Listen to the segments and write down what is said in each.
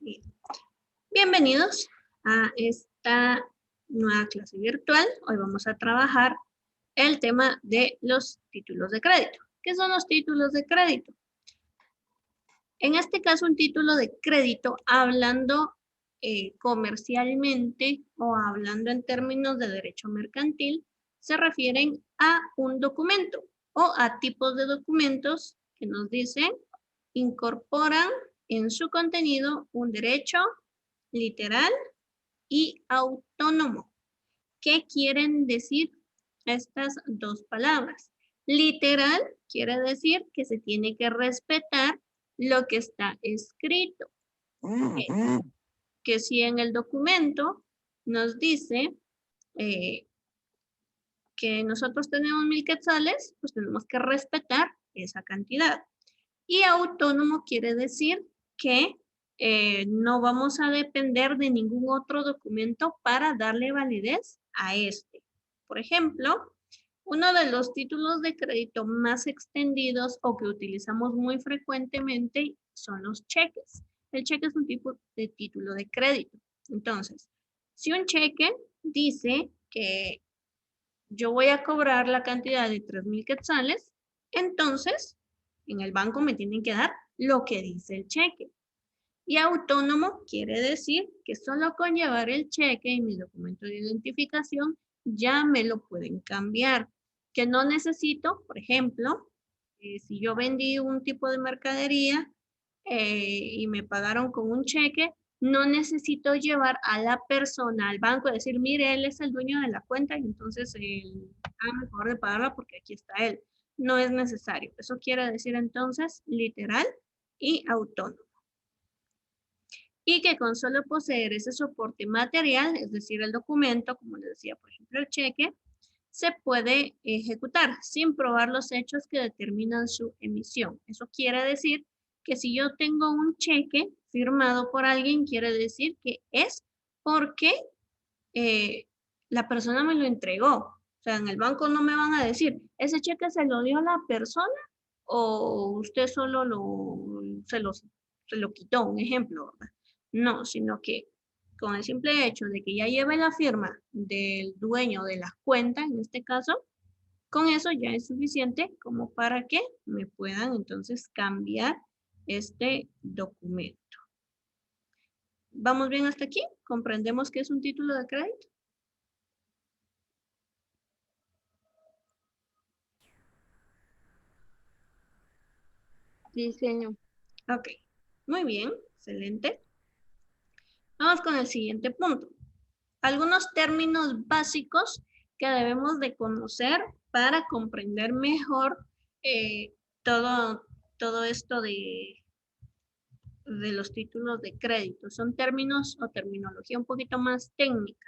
Bien. Bienvenidos a esta nueva clase virtual. Hoy vamos a trabajar el tema de los títulos de crédito. ¿Qué son los títulos de crédito? En este caso, un título de crédito, hablando comercialmente o hablando en términos de derecho mercantil, se refieren a un documento o a tipos de documentos que nos dicen incorporan en su contenido un derecho literal y autónomo. ¿Qué quieren decir estas dos palabras? Literal quiere decir que se tiene que respetar lo que está escrito. Que si en el documento nos dice que nosotros tenemos 1000 quetzales, pues tenemos que respetar esa cantidad. Y autónomo quiere decir que no vamos a depender de ningún otro documento para darle validez a este. Por ejemplo, uno de los títulos de crédito más extendidos o que utilizamos muy frecuentemente son los cheques. El cheque es un tipo de título de crédito. Entonces, si un cheque dice que yo voy a cobrar la cantidad de 3000 quetzales, entonces en el banco me tienen que dar lo que dice el cheque. Y autónomo quiere decir que solo con llevar el cheque y mi documento de identificación ya me lo pueden cambiar. Que no necesito, por ejemplo, si yo vendí un tipo de mercadería y me pagaron con un cheque, no necesito llevar a la persona al banco y decir, mire, él es el dueño de la cuenta y entonces hágame el favor de pagarla porque aquí está él. No es necesario. Eso quiere decir entonces literal y autónomo. Y que con solo poseer ese soporte material, es decir, el documento, como les decía, por ejemplo, el cheque, se puede ejecutar sin probar los hechos que determinan su emisión. Eso quiere decir que si yo tengo un cheque firmado por alguien, quiere decir que es porque la persona me lo entregó. O sea, en el banco no me van a decir, ese cheque se lo dio a la persona o usted solo se lo quitó, un ejemplo, ¿verdad? No, sino que con el simple hecho de que ya lleve la firma del dueño de la cuenta, en este caso, con eso ya es suficiente como para que me puedan entonces cambiar este documento. ¿Vamos bien hasta aquí? ¿Comprendemos qué es un título de crédito? Sí, señor. Ok, muy bien, excelente. Vamos con el siguiente punto. Algunos términos básicos que debemos de conocer para comprender mejor eh, todo, todo esto de los títulos de crédito. Son términos o terminología un poquito más técnica.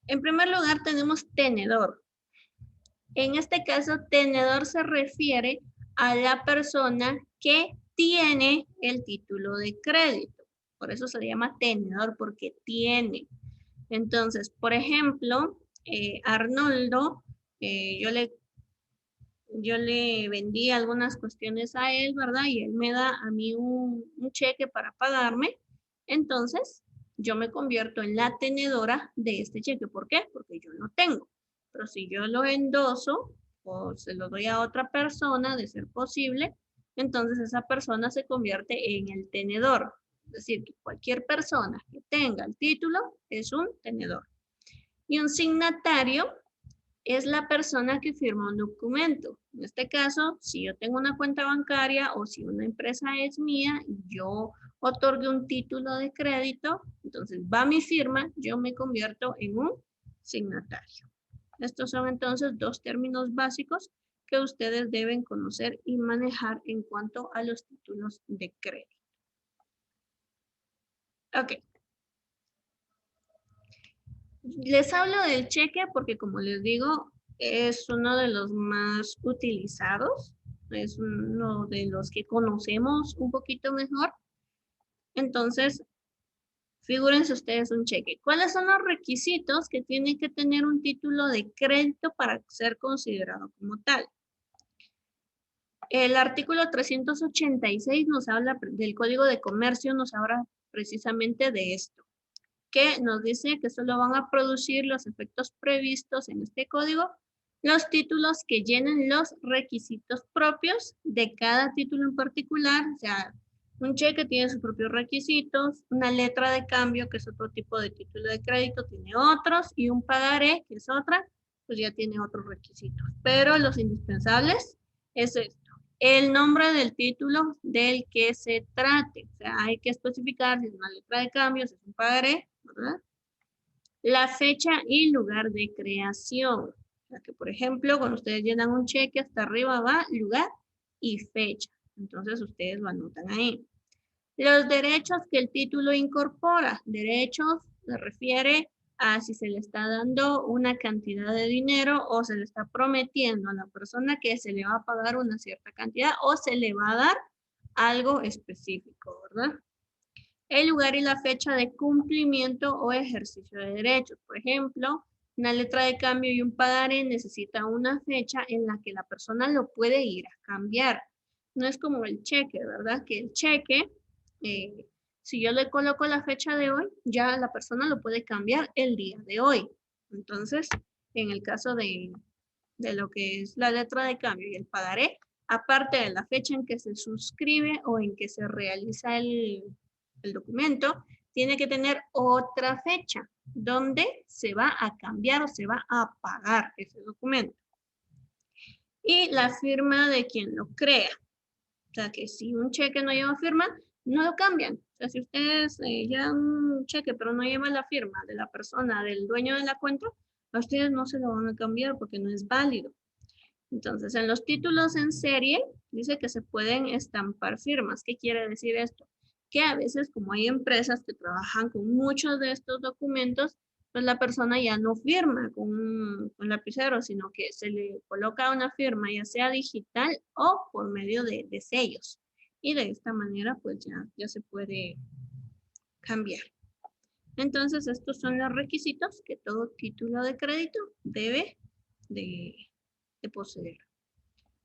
En primer lugar tenemos tenedor. En este caso, tenedor se refiere a la persona que tiene el título de crédito. Por eso se llama tenedor, porque tiene. Entonces, por ejemplo, Arnoldo, yo le vendí algunas cuestiones a él, ¿verdad? Y él me da a mí un cheque para pagarme. Entonces, yo me convierto en la tenedora de este cheque. ¿Por qué? Porque yo no tengo. Pero si yo lo endoso o se lo doy a otra persona, de ser posible, entonces esa persona se convierte en el tenedor. Es decir, que cualquier persona que tenga el título es un tenedor. Y un signatario es la persona que firma un documento. En este caso, si yo tengo una cuenta bancaria o si una empresa es mía y yo otorgue un título de crédito, entonces va mi firma, yo me convierto en un signatario. Estos son entonces dos términos básicos que ustedes deben conocer y manejar en cuanto a los títulos de crédito. Ok. Les hablo del cheque porque, como les digo, es uno de los más utilizados, es uno de los que conocemos un poquito mejor. Entonces, figúrense ustedes un cheque. ¿Cuáles son los requisitos que tiene que tener un título de crédito para ser considerado como tal? El artículo 386 nos habla del Código de Comercio, nos habla precisamente de esto, que nos dice que solo van a producir los efectos previstos en este código los títulos que llenen los requisitos propios de cada título en particular. O sea, un cheque tiene sus propios requisitos, una letra de cambio, que es otro tipo de título de crédito, tiene otros, y un pagaré, que es otra, pues ya tiene otros requisitos. Pero los indispensables es esto: el nombre del título del que se trate. O sea, hay que especificar si es una letra de cambio, si es un pagaré, ¿verdad? La fecha y lugar de creación. O sea, que por ejemplo, cuando ustedes llenan un cheque, hasta arriba va lugar y fecha. Entonces ustedes lo anotan ahí. Los derechos que el título incorpora. Derechos se refiere a si se le está dando una cantidad de dinero o se le está prometiendo a la persona que se le va a pagar una cierta cantidad o se le va a dar algo específico, ¿verdad? El lugar y la fecha de cumplimiento o ejercicio de derechos. Por ejemplo, una letra de cambio y un pagaré necesita una fecha en la que la persona lo puede ir a cambiar. No es como el cheque, ¿verdad? Que el cheque, si yo le coloco la fecha de hoy, ya la persona lo puede cambiar el día de hoy. Entonces, en el caso de lo que es la letra de cambio y el pagaré, aparte de la fecha en que se suscribe o en que se realiza el documento, tiene que tener otra fecha donde se va a cambiar o se va a pagar ese documento. Y la firma de quien lo crea. O sea, que si un cheque no lleva firma, no lo cambian. O sea, si ustedes llevan un cheque pero no lleva la firma de la persona, del dueño de la cuenta, a ustedes no se lo van a cambiar porque no es válido. Entonces, en los títulos en serie, dice que se pueden estampar firmas. ¿Qué quiere decir esto? Que a veces, como hay empresas que trabajan con muchos de estos documentos, pues la persona ya no firma con un lapicero, sino que se le coloca una firma, ya sea digital o por medio de sellos. Y de esta manera, pues ya se puede cambiar. Entonces, estos son los requisitos que todo título de crédito debe de poseer.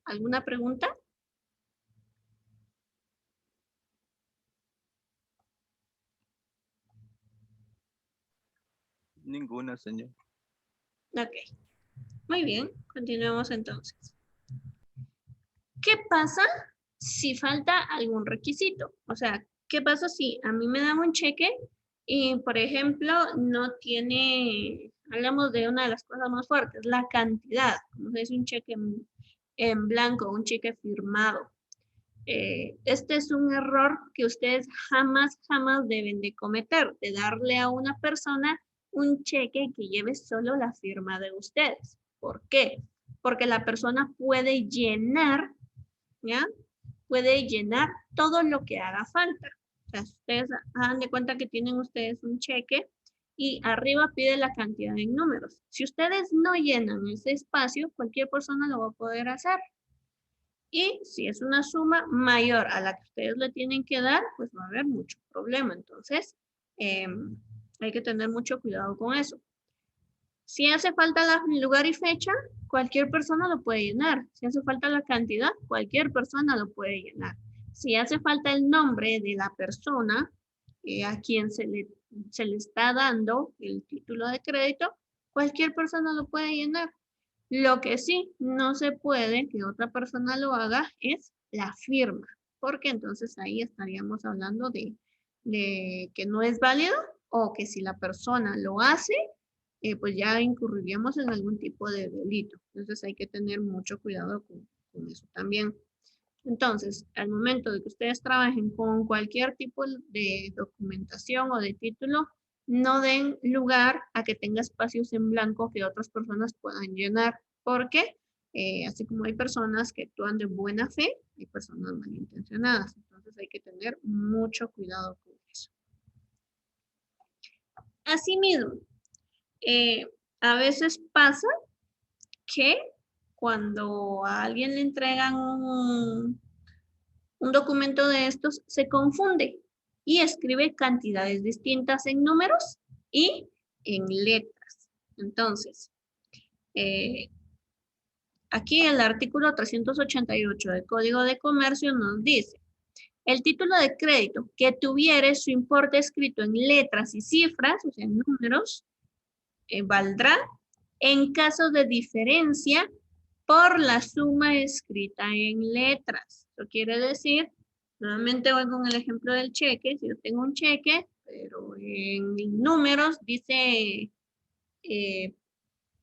¿Alguna pregunta? Ninguna, señor. Ok, muy bien, continuemos entonces. ¿Qué pasa si falta algún requisito? O sea, ¿qué pasa si a mí me dan un cheque y, por ejemplo, no tiene, hablamos de una de las cosas más fuertes, la cantidad, como se dice un cheque en blanco, un cheque firmado? Este es un error que ustedes jamás deben de cometer, de darle a una persona un cheque que lleve solo la firma de ustedes. ¿Por qué? Porque la persona puede llenar, ¿ya? Puede llenar todo lo que haga falta. O sea, ustedes hagan de cuenta que tienen ustedes un cheque y arriba pide la cantidad en números. Si ustedes no llenan ese espacio, cualquier persona lo va a poder hacer. Y si es una suma mayor a la que ustedes le tienen que dar, pues va a haber mucho problema. Entonces, hay que tener mucho cuidado con eso. Si hace falta el lugar y fecha, cualquier persona lo puede llenar. Si hace falta la cantidad, cualquier persona lo puede llenar. Si hace falta el nombre de la persona a quien se le está dando el título de crédito, cualquier persona lo puede llenar. Lo que sí no se puede que otra persona lo haga es la firma, porque entonces ahí estaríamos hablando de que no es válido o que si la persona lo hace, pues ya incurriríamos en algún tipo de delito. Entonces hay que tener mucho cuidado con eso también. Entonces, al momento de que ustedes trabajen con cualquier tipo de documentación o de título, no den lugar a que tenga espacios en blanco que otras personas puedan llenar, porque así como hay personas que actúan de buena fe, hay personas malintencionadas. Entonces hay que tener mucho cuidado con eso. Asimismo, eh, a veces pasa que cuando a alguien le entregan un documento de estos, se confunde y escribe cantidades distintas en números y en letras. Entonces, eh, aquí el artículo 388 del Código de Comercio nos dice, el título de crédito que tuviere su importe escrito en letras y cifras, o sea, en números, valdrá en caso de diferencia por la suma escrita en letras. Eso quiere decir, nuevamente voy con el ejemplo del cheque. Si yo tengo un cheque, pero en números dice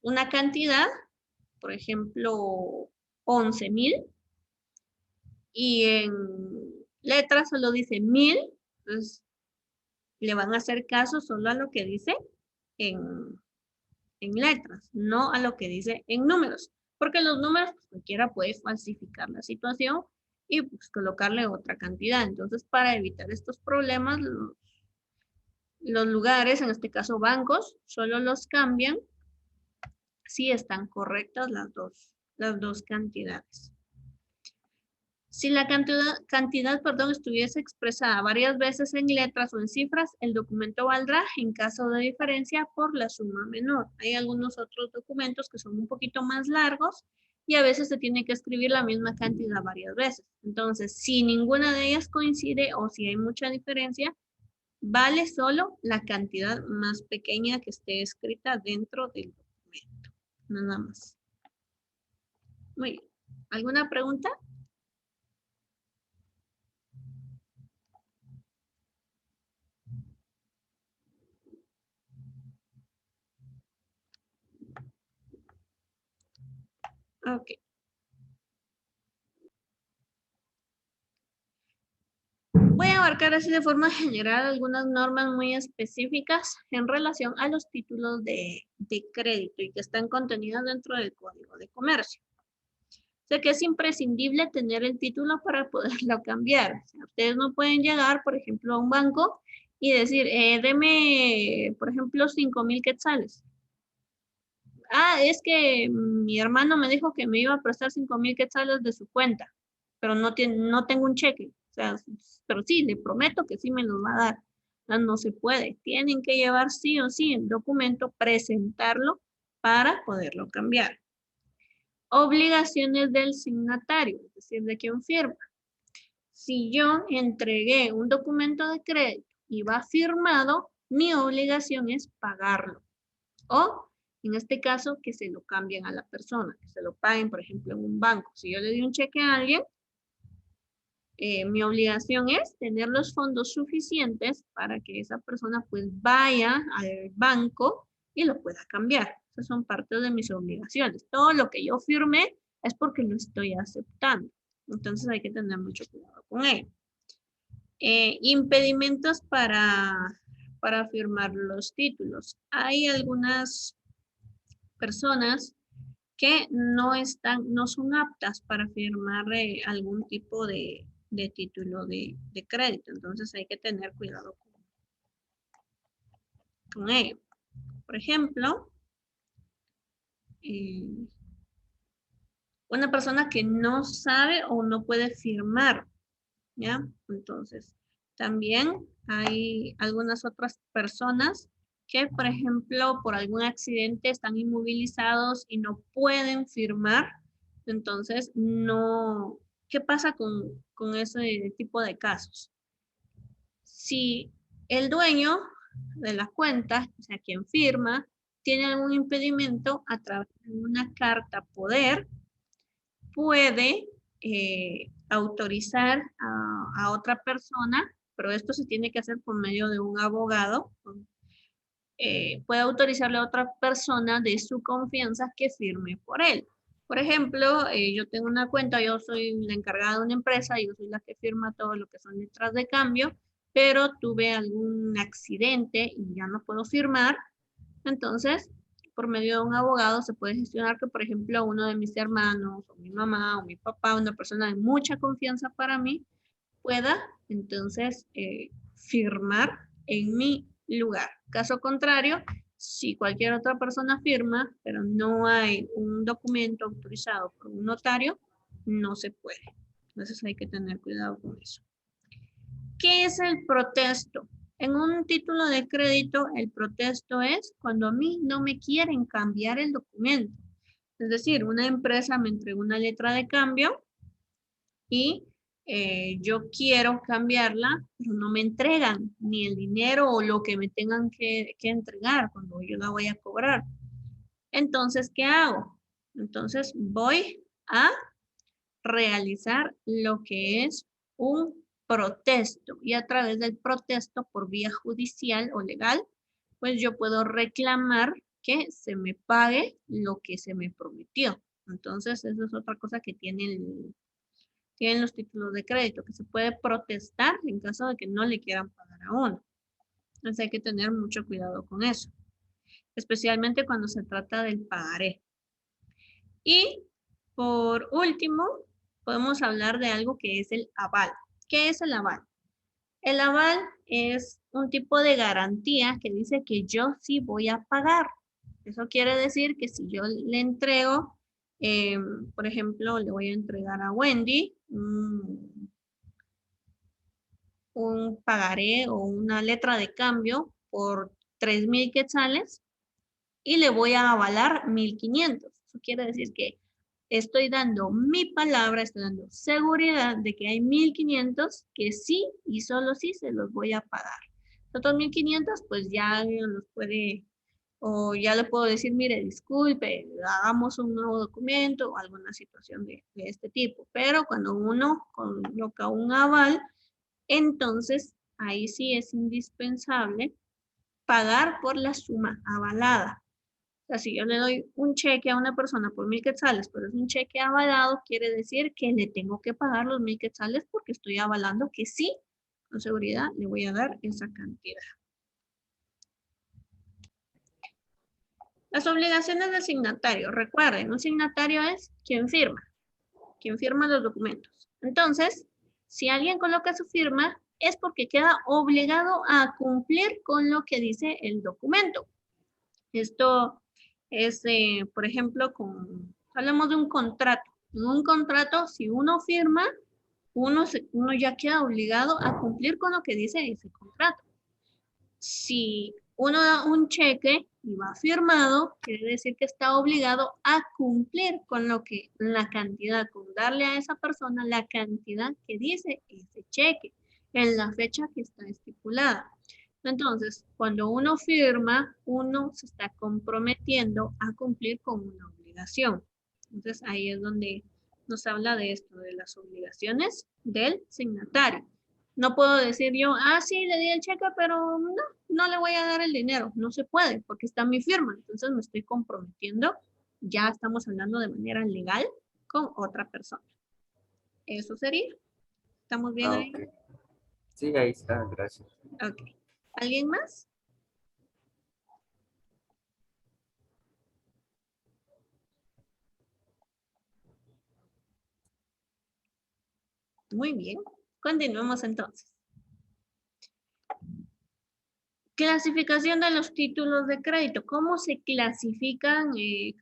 una cantidad, por ejemplo, 11,000, y en letras solo dice 1,000, entonces le van a hacer caso solo a lo que dice en letras, no a lo que dice en números, porque los números pues, cualquiera puede falsificar la situación y pues, colocarle otra cantidad. Entonces, para evitar estos problemas, los lugares, en este caso bancos, solo los cambian si están correctas las dos cantidades. Si la cantidad estuviese expresada varias veces en letras o en cifras, el documento valdrá en caso de diferencia por la suma menor. Hay algunos otros documentos que son un poquito más largos y a veces se tiene que escribir la misma cantidad varias veces. Entonces, si ninguna de ellas coincide o si hay mucha diferencia, vale solo la cantidad más pequeña que esté escrita dentro del documento. Nada más. Muy bien. ¿Alguna pregunta? Ok. Voy a abarcar así de forma general algunas normas muy específicas en relación a los títulos de crédito y que están contenidas dentro del Código de Comercio. Sé que es imprescindible tener el título para poderlo cambiar. O sea, ustedes no pueden llegar, por ejemplo, a un banco y decir, deme, por ejemplo, 5,000 quetzales. Ah, es que mi hermano me dijo que me iba a prestar 5,000 quetzales de su cuenta, pero no tengo un cheque. O sea, pero sí, le prometo que sí me los va a dar. No se puede. Tienen que llevar sí o sí el documento, presentarlo para poderlo cambiar. Obligaciones del signatario, es decir, de quien firma. Si yo entregué un documento de crédito y va firmado, mi obligación es pagarlo. O, en este caso, que se lo cambien a la persona, que se lo paguen, por ejemplo, en un banco. Si yo le di un cheque a alguien, mi obligación es tener los fondos suficientes para que esa persona pues vaya al banco y lo pueda cambiar. Esas son parte de mis obligaciones. Todo lo que yo firmé es porque lo estoy aceptando. Entonces hay que tener mucho cuidado con ello. Impedimentos para firmar los títulos. Hay algunas personas que no son aptas para firmar algún tipo de título de crédito. Entonces hay que tener cuidado con ello. Por ejemplo, una persona que no sabe o no puede firmar, ¿ya? Entonces, también hay algunas otras personas que, por ejemplo, por algún accidente están inmovilizados y no pueden firmar. Entonces, no, ¿qué pasa con ese tipo de casos? Si el dueño de la cuenta, o sea, quien firma, tiene algún impedimento a través de una carta poder, puede autorizar a otra persona, pero esto se tiene que hacer por medio de un abogado, puede autorizarle a otra persona de su confianza que firme por él. Por ejemplo, yo tengo una cuenta, yo soy la encargada de una empresa, yo soy la que firma todo lo que son letras de cambio, pero tuve algún accidente y ya no puedo firmar, entonces por medio de un abogado se puede gestionar que, por ejemplo, uno de mis hermanos, o mi mamá, o mi papá, una persona de mucha confianza para mí, pueda entonces firmar en mi lugar. Caso contrario, si cualquier otra persona firma, pero no hay un documento autorizado por un notario, no se puede. Entonces hay que tener cuidado con eso. ¿Qué es el protesto? En un título de crédito, el protesto es cuando a mí no me quieren cambiar el documento. Es decir, una empresa me entregó una letra de cambio y yo quiero cambiarla, pero no me entregan ni el dinero o lo que me tengan que entregar cuando yo la voy a cobrar. Entonces, ¿qué hago? Entonces voy a realizar lo que es un protesto y a través del protesto por vía judicial o legal, pues yo puedo reclamar que se me pague lo que se me prometió. Entonces, eso es otra cosa que tienen los títulos de crédito, que se puede protestar en caso de que no le quieran pagar a uno. Entonces hay que tener mucho cuidado con eso, especialmente cuando se trata del pagaré. Y por último, podemos hablar de algo que es el aval. ¿Qué es el aval? El aval es un tipo de garantía que dice que yo sí voy a pagar. Eso quiere decir que si yo le entrego, por ejemplo, le voy a entregar a Wendy un pagaré o una letra de cambio por 3,000 quetzales y le voy a avalar 1,500. Eso quiere decir que estoy dando mi palabra, estoy dando seguridad de que hay 1,500 que sí y solo sí se los voy a pagar. Los otros 1,500 pues ya los puede, o ya le puedo decir, mire, disculpe, hagamos un nuevo documento o alguna situación de este tipo. Pero cuando uno coloca un aval, entonces ahí sí es indispensable pagar por la suma avalada. O sea, si yo le doy un cheque a una persona por 1,000 quetzales, pero es un cheque avalado, quiere decir que le tengo que pagar los 1,000 quetzales porque estoy avalando que sí, con seguridad, le voy a dar esa cantidad. Las obligaciones del signatario. Recuerden, un signatario es quien firma los documentos. Entonces, si alguien coloca su firma, es porque queda obligado a cumplir con lo que dice el documento. Esto es, por ejemplo, hablamos de un contrato. En un contrato, si uno firma, uno ya queda obligado a cumplir con lo que dice ese contrato. Si uno da un cheque y va firmado, quiere decir que está obligado a cumplir con la cantidad, con darle a esa persona la cantidad que dice ese cheque en la fecha que está estipulada. Entonces, cuando uno firma, uno se está comprometiendo a cumplir con una obligación. Entonces, ahí es donde nos habla de esto, de las obligaciones del signatario. No puedo decir yo, sí, le di el cheque, pero no le voy a dar el dinero. No se puede porque está mi firma. Entonces me estoy comprometiendo. Ya estamos hablando de manera legal con otra persona. Eso sería. ¿Estamos bien ahí? Ok. Sí, ahí está, gracias. Ok. ¿Alguien más? Muy bien. Continuemos entonces. Clasificación de los títulos de crédito. ¿Cómo se clasifican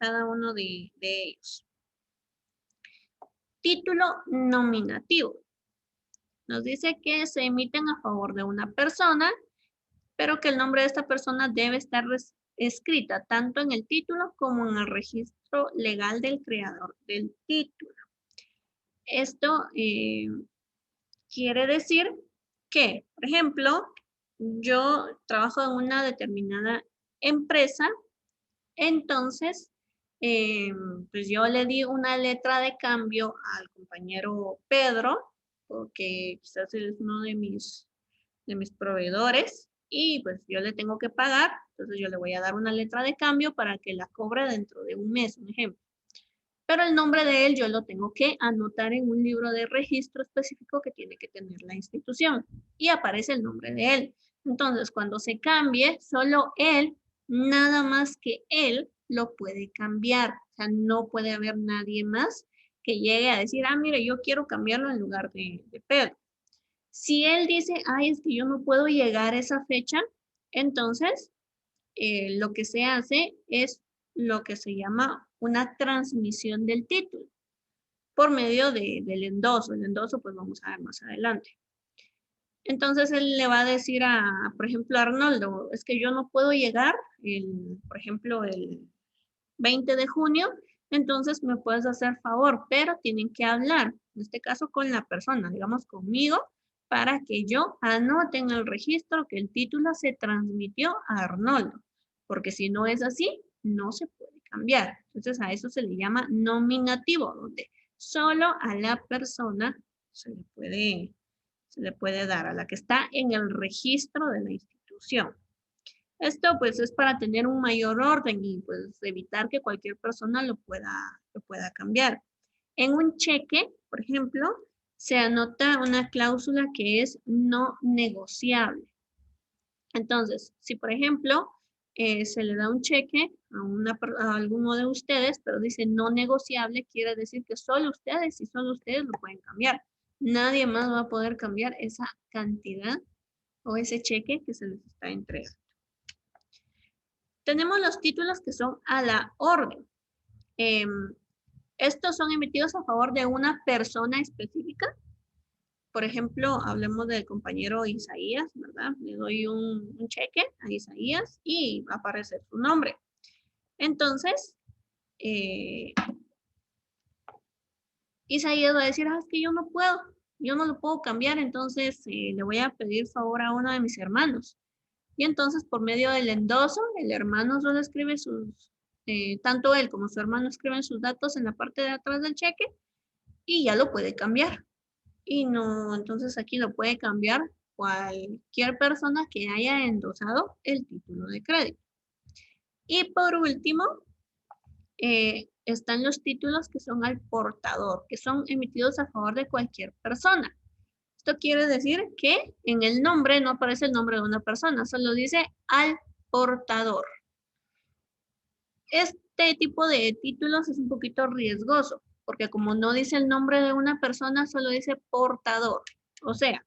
cada uno de ellos? Título nominativo. Nos dice que se emiten a favor de una persona, pero que el nombre de esta persona debe estar escrita tanto en el título como en el registro legal del creador del título. Esto quiere decir que, por ejemplo, yo trabajo en una determinada empresa, entonces, pues yo le di una letra de cambio al compañero Pedro, porque quizás él es uno de mis proveedores y pues yo le tengo que pagar, entonces yo le voy a dar una letra de cambio para que la cobre dentro de un mes, un ejemplo. Pero el nombre de él yo lo tengo que anotar en un libro de registro específico que tiene que tener la institución y aparece el nombre de él. Entonces, cuando se cambie, solo él, nada más que él, lo puede cambiar. O sea, no puede haber nadie más que llegue a decir, mire, yo quiero cambiarlo en lugar de Pedro. Si él dice, es que yo no puedo llegar a esa fecha, entonces lo que se hace es lo que se llama una transmisión del título por medio del endoso. El endoso pues vamos a ver más adelante. Entonces él le va a decir por ejemplo, a Arnoldo, es que yo no puedo llegar, por ejemplo, el 20 de junio, entonces me puedes hacer favor, pero tienen que hablar, en este caso con la persona, digamos conmigo, para que yo anote en el registro que el título se transmitió a Arnoldo, porque si no es así, no se puede cambiar. Entonces a eso se le llama nominativo, donde solo a la persona se le puede dar, a la que está en el registro de la institución. Esto pues es para tener un mayor orden y pues evitar que cualquier persona lo pueda cambiar. En un cheque, por ejemplo, se anota una cláusula que es no negociable. Entonces, si por ejemplo se le da un cheque a alguno de ustedes, pero dice no negociable, quiere decir que solo ustedes y solo ustedes lo pueden cambiar. Nadie más va a poder cambiar esa cantidad o ese cheque que se les está entregando. Tenemos los títulos que son a la orden. Estos son emitidos a favor de una persona específica. Por ejemplo, hablemos del compañero Isaías, ¿verdad? Le doy un cheque a Isaías y va a aparecer su nombre. Entonces, Isaías va a decir, es que yo no puedo, yo no lo puedo cambiar, entonces le voy a pedir favor a uno de mis hermanos. Y entonces, por medio del endoso, el hermano solo escribe tanto él como su hermano escriben sus datos en la parte de atrás del cheque y ya lo puede cambiar. Y no, entonces aquí lo puede cambiar cualquier persona que haya endosado el título de crédito. Y por último, están los títulos que son al portador, que son emitidos a favor de cualquier persona. Esto quiere decir que en el nombre no aparece el nombre de una persona, solo dice al portador. Este tipo de títulos es un poquito riesgoso, porque como no dice el nombre de una persona, solo dice portador. O sea,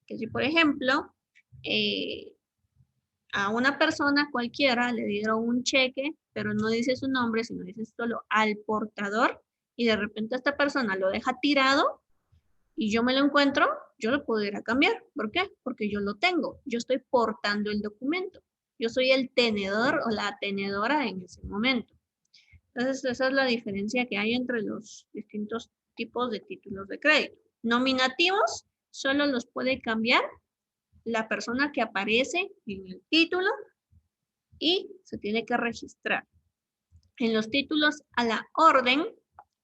que si por ejemplo a una persona cualquiera le dieron un cheque, pero no dice su nombre, sino dice solo al portador, y de repente esta persona lo deja tirado, y yo me lo encuentro, yo lo pudiera cambiar. ¿Por qué? Porque yo lo tengo. Yo estoy portando el documento. Yo soy el tenedor o la tenedora en ese momento. Entonces, esa es la diferencia que hay entre los distintos tipos de títulos de crédito. Nominativos solo los puede cambiar la persona que aparece en el título y se tiene que registrar. En los títulos a la orden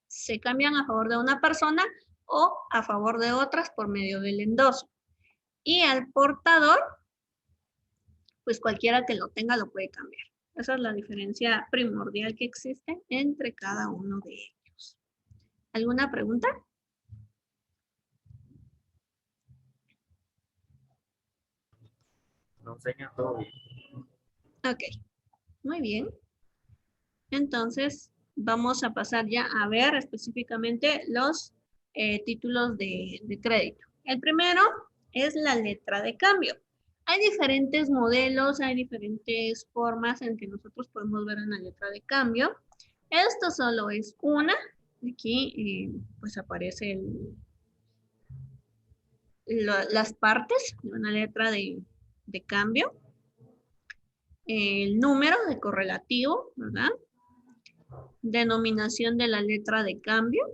se cambian a favor de una persona o a favor de otras por medio del endoso. Y al portador, pues cualquiera que lo tenga lo puede cambiar. Esa es la diferencia primordial que existe entre cada uno de ellos. ¿Alguna pregunta? No enseña todo bien. Ok, muy bien. Entonces, vamos a pasar ya a ver específicamente los títulos de crédito. El primero es la letra de cambio. Hay diferentes modelos, hay diferentes formas en que nosotros podemos ver una letra de cambio. Esto solo es una. Aquí pues aparece las partes de una letra de cambio. El número de correlativo, ¿verdad? Denominación de la letra de cambio.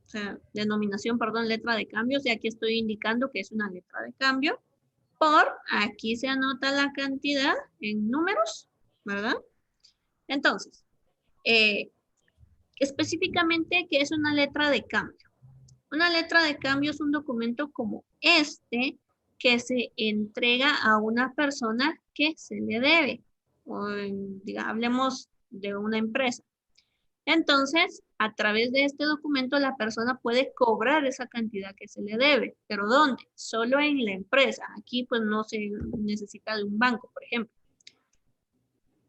O sea, denominación, perdón, letra de cambio. O sea, aquí estoy indicando que es una letra de cambio. Aquí se anota la cantidad en números, ¿verdad? Entonces, específicamente, ¿qué es una letra de cambio? Una letra de cambio es un documento como este que se entrega a una persona que se le debe. O hablemos de una empresa. Entonces, a través de este documento, la persona puede cobrar esa cantidad que se le debe. ¿Pero dónde? Solo en la empresa. Aquí, pues, no se necesita de un banco, por ejemplo.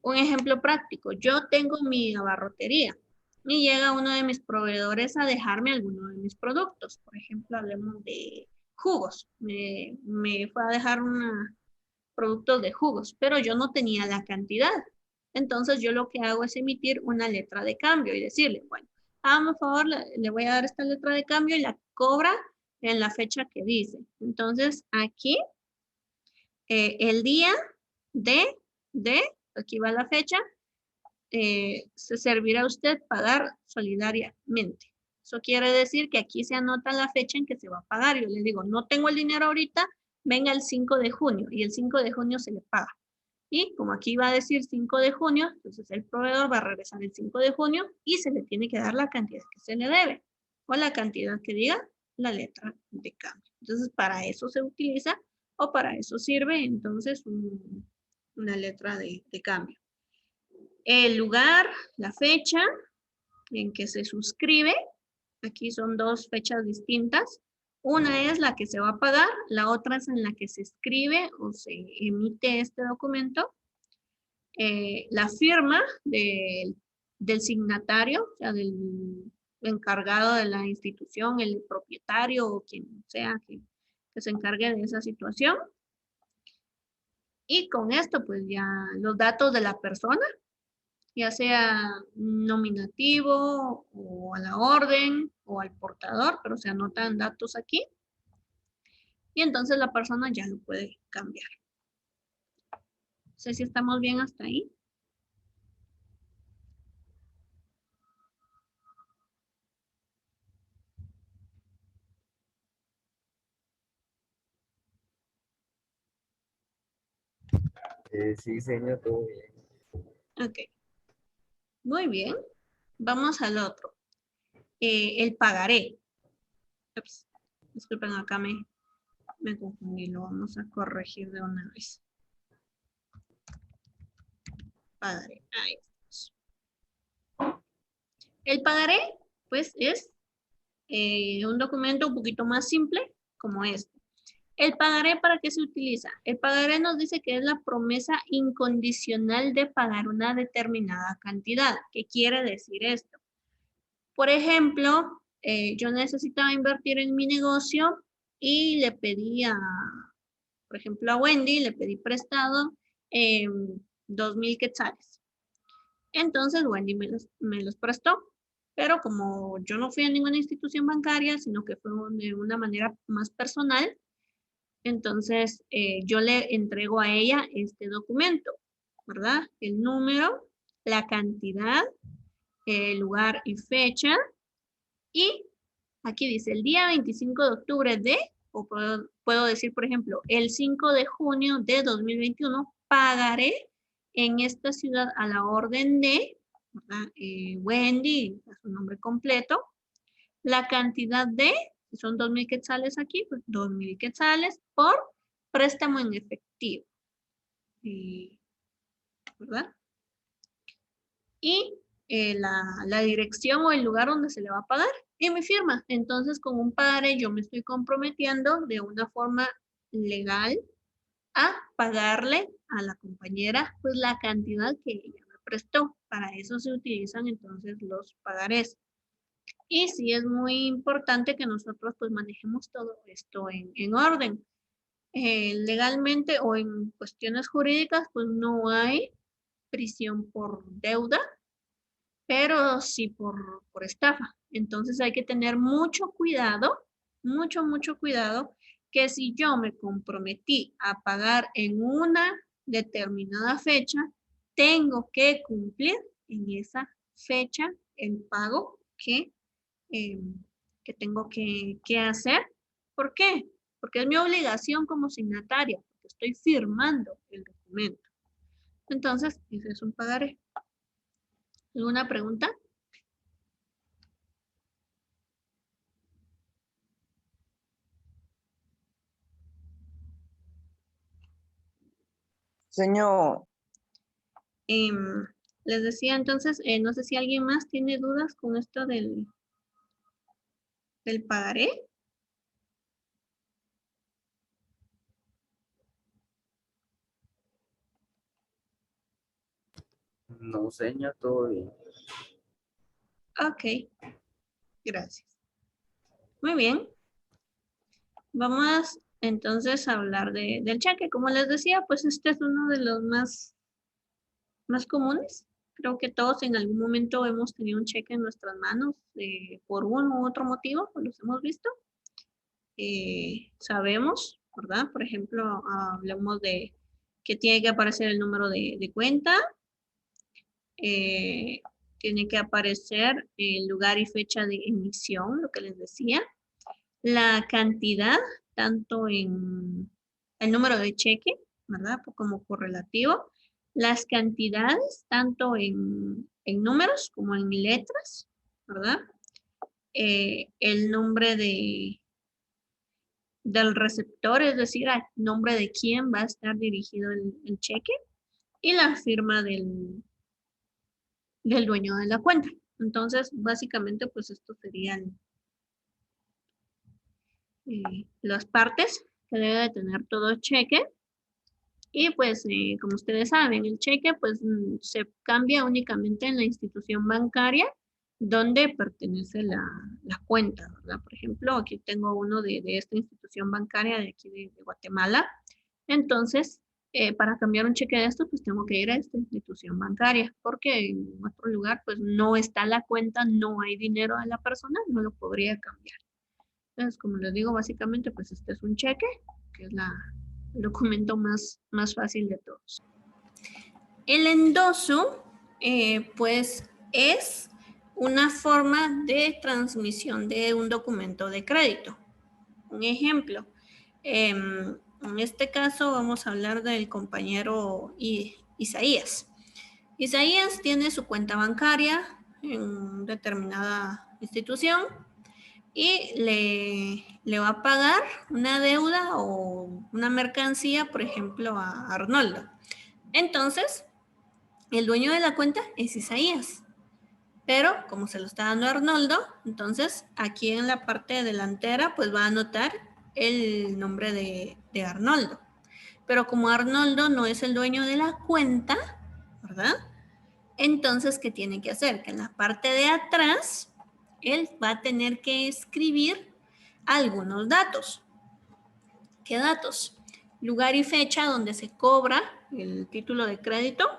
Un ejemplo práctico. Yo tengo mi abarrotería y llega uno de mis proveedores a dejarme alguno de mis productos. Por ejemplo, hablemos de jugos. Me fue a dejar productos de jugos, pero yo no tenía la cantidad. Entonces yo lo que hago es emitir una letra de cambio y decirle, bueno, por favor, le voy a dar esta letra de cambio y la cobra en la fecha que dice. Entonces aquí el día aquí va la fecha, se servirá a usted pagar solidariamente. Eso quiere decir que aquí se anota la fecha en que se va a pagar. Yo le digo, no tengo el dinero ahorita, venga el 5 de junio y el 5 de junio se le paga. Y como aquí va a decir 5 de junio, entonces el proveedor va a regresar el 5 de junio y se le tiene que dar la cantidad que se le debe o la cantidad que diga la letra de cambio. Entonces, para eso se utiliza o para eso sirve entonces una letra de cambio. El lugar, la fecha en que se suscribe. Aquí son dos fechas distintas. Una es la que se va a pagar, la otra es en la que se escribe o se emite este documento. La firma del signatario, o sea, del encargado de la institución, el propietario o quien sea que se encargue de esa situación. Y con esto, pues ya los datos de la persona, ya sea nominativo o a la orden o al portador, pero se anotan datos aquí. Y entonces la persona ya lo puede cambiar. No sé si estamos bien hasta ahí. Sí, señor, todo bien. Ok. Muy bien. Vamos al otro. El pagaré. Ups. Disculpen, acá me confundí. Lo vamos a corregir de una vez. Pagaré. Ahí estamos. El pagaré, pues, es un documento un poquito más simple, como este. ¿El pagaré para qué se utiliza? El pagaré nos dice que es la promesa incondicional de pagar una determinada cantidad. ¿Qué quiere decir esto? Por ejemplo, yo necesitaba invertir en mi negocio y le pedí por ejemplo, a Wendy, le pedí prestado 2,000 quetzales. Entonces Wendy me los prestó. Pero como yo no fui a ninguna institución bancaria, sino que fue de una manera más personal, entonces yo le entrego a ella este documento, ¿verdad? El número, la cantidad, el lugar y fecha. Y aquí dice el día 25 de octubre de, o puedo decir, por ejemplo, el 5 de junio de 2021, pagaré en esta ciudad a la orden de, ¿verdad? Wendy, su nombre completo, la cantidad de, si son 2,000 quetzales aquí, pues 2,000 quetzales por préstamo en efectivo, ¿verdad? Y la dirección o el lugar donde se le va a pagar y mi firma. Entonces, con un pagaré yo me estoy comprometiendo de una forma legal a pagarle a la compañera pues la cantidad que ella me prestó. Para eso se utilizan entonces los pagarés. Y sí es muy importante que nosotros pues manejemos todo esto en orden. Legalmente o en cuestiones jurídicas pues no hay prisión por deuda, pero sí por estafa. Entonces hay que tener mucho cuidado, mucho cuidado, que si yo me comprometí a pagar en una determinada fecha, tengo que cumplir en esa fecha el pago eh, que tengo que hacer. ¿Por qué? Porque es mi obligación como signataria, porque estoy firmando el documento. Entonces, ese es un pagaré. ¿Alguna pregunta? Señor, Em, les decía entonces, no sé si alguien más tiene dudas con esto del pagaré. No, señor, todo bien. Ok, gracias. Muy bien. Vamos entonces a hablar del cheque. Como les decía, pues este es uno de los más comunes. Creo que todos en algún momento hemos tenido un cheque en nuestras manos por uno u otro motivo, pues los hemos visto. Sabemos, ¿verdad? Por ejemplo, hablamos de que tiene que aparecer el número de cuenta, tiene que aparecer el lugar y fecha de emisión, lo que les decía. La cantidad, tanto en el número de cheque, ¿verdad? Como correlativo. Las cantidades, tanto en números como en letras, ¿verdad? El nombre del receptor, es decir, el nombre de quién va a estar dirigido el cheque y la firma del dueño de la cuenta. Entonces, básicamente, pues estos serían las partes que debe de tener todo cheque. Y pues, como ustedes saben, el cheque pues se cambia únicamente en la institución bancaria donde pertenece la cuenta, ¿verdad? Por ejemplo, aquí tengo uno de esta institución bancaria de aquí de Guatemala. Entonces, para cambiar un cheque de esto, pues tengo que ir a esta institución bancaria, porque en otro lugar pues no está la cuenta, no hay dinero de la persona, no lo podría cambiar. Entonces, como les digo, básicamente pues este es un cheque, que es el documento más fácil de todos. El endoso, pues, es una forma de transmisión de un documento de crédito. Un ejemplo, en este caso vamos a hablar del compañero Isaías. Isaías tiene su cuenta bancaria en determinada institución y le va a pagar una deuda o una mercancía, por ejemplo, a Arnoldo. Entonces, el dueño de la cuenta es Isaías. Pero como se lo está dando a Arnoldo, entonces aquí en la parte delantera pues va a anotar el nombre de Arnoldo. Pero como Arnoldo no es el dueño de la cuenta, ¿verdad? Entonces, ¿qué tiene que hacer? Que en la parte de atrás, él va a tener que escribir algunos datos. ¿Qué datos? Lugar y fecha donde se cobra el título de crédito,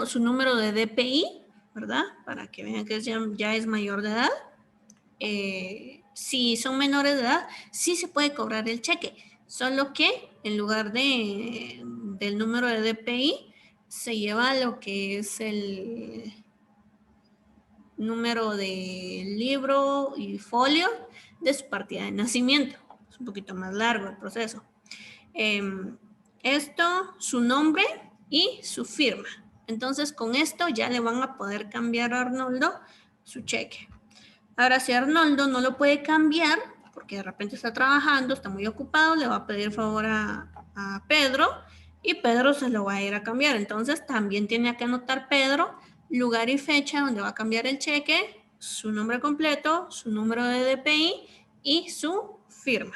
su número de DPI, ¿verdad? Para que vean que ya es mayor de edad. Si son menores de edad, sí se puede cobrar el cheque, solo que en lugar del número de DPI, se lleva lo que es el número de libro y folio de su partida de nacimiento. Es un poquito más largo el proceso. Esto, su nombre y su firma. Entonces, con esto ya le van a poder cambiar a Arnoldo su cheque. Ahora, si Arnoldo no lo puede cambiar, porque de repente está trabajando, está muy ocupado, le va a pedir favor a Pedro y Pedro se lo va a ir a cambiar. Entonces, también tiene que anotar Pedro lugar y fecha donde va a cambiar el cheque, su nombre completo, su número de DPI y su firma.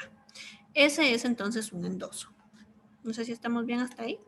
Ese es entonces un endoso. No sé si estamos bien hasta ahí.